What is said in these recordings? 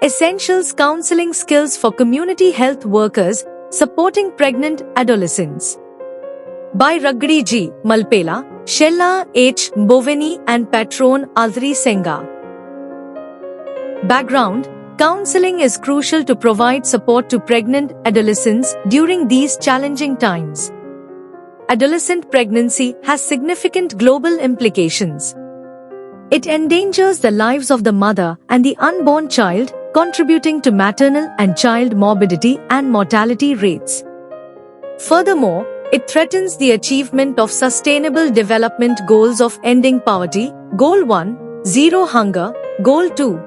Essentials Counseling Skills for Community Health Workers Supporting Pregnant Adolescents. By Raggadi G. Malpela, Shella H. Boveni and Patron Aldri Senga. Background: counseling is crucial to provide support to pregnant adolescents during these challenging times. Adolescent pregnancy has significant global implications. It endangers the lives of the mother and the unborn child, contributing to maternal and child morbidity and mortality rates. Furthermore, it threatens the achievement of Sustainable Development Goals of ending poverty, Goal 1, Zero Hunger, Goal 2,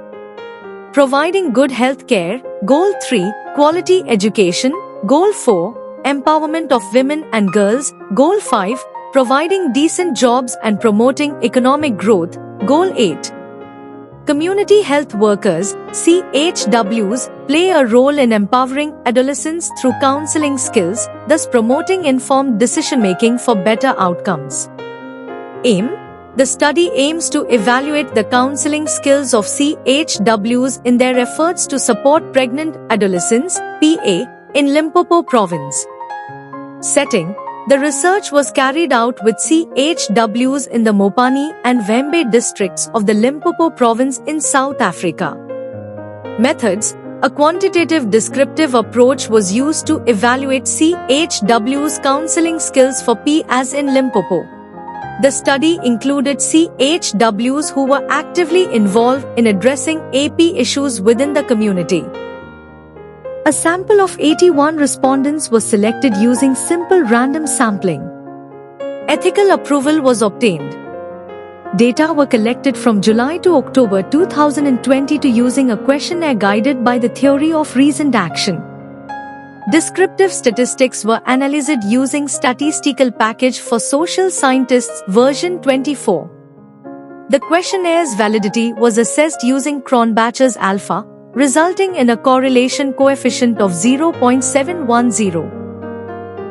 providing good health care, Goal 3, quality education, Goal 4, empowerment of women and girls, Goal 5, providing decent jobs and promoting economic growth, Goal 8. Community health workers, CHWs, play a role in empowering adolescents through counseling skills, thus promoting informed decision-making for better outcomes. Aim: the study aims to evaluate the counseling skills of CHWs in their efforts to support pregnant adolescents, PA, in Limpopo province. Setting: the research was carried out with CHWs in the Mopani and Vhembe districts of the Limpopo province in South Africa. Methods: a quantitative descriptive approach was used to evaluate CHWs' counseling skills for PAs in Limpopo. The study included CHWs who were actively involved in addressing AP issues within the community. A sample of 81 respondents was selected using simple random sampling. Ethical approval was obtained. Data were collected from July to October 2022 using a questionnaire guided by the theory of reasoned action. Descriptive statistics were analyzed using Statistical Package for Social Scientists version 24. The questionnaires' validity was assessed using Cronbach's alpha, resulting in a correlation coefficient of 0.710.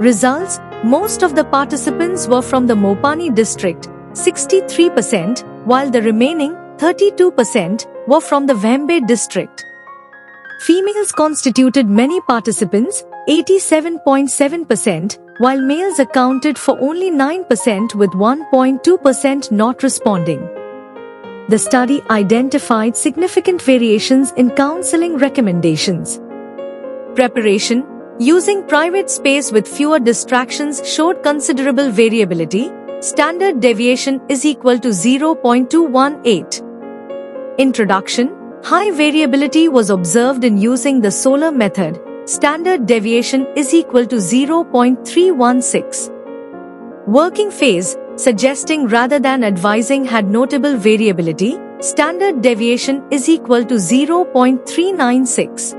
Results: most of the participants were from the Mopani district, 63%, while the remaining 32% were from the Vhembe district. Females constituted many participants, 87.7%, while males accounted for only 9% with 1.2% not responding. The study identified significant variations in counseling recommendations. Preparation: using private space with fewer distractions showed considerable variability. Standard deviation is equal to 0.218. Introduction: high variability was observed in using the Solar method. Standard deviation is equal to 0.316. Working phase: suggesting rather than advising had notable variability. Standard deviation is equal to 0.396.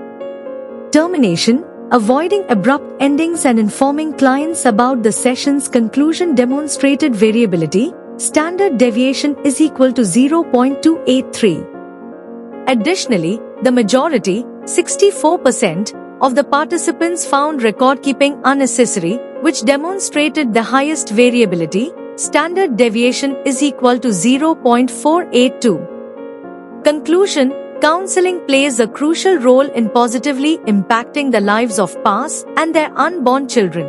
Termination: avoiding abrupt endings and informing clients about the session's conclusion demonstrated variability. Standard deviation is equal to 0.283. Additionally, the majority, 64%, of the participants found record keeping unnecessary, which demonstrated the highest variability. Standard deviation is equal to 0.482. Conclusion: counseling plays a crucial role in positively impacting the lives of PAs and their unborn children.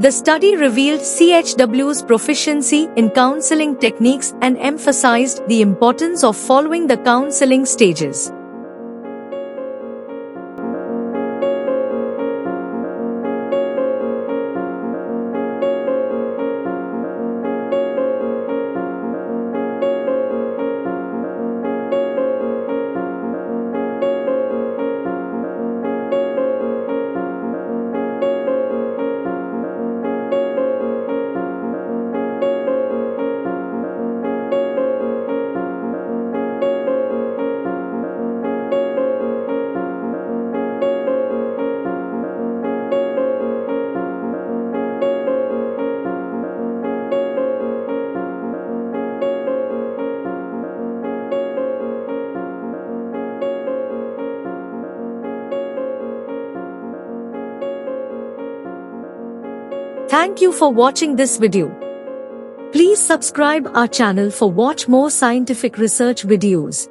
The study revealed CHW's proficiency in counseling techniques and emphasized the importance of following the counseling stages. Thank you for watching this video. Please subscribe our channel for watch more scientific research videos.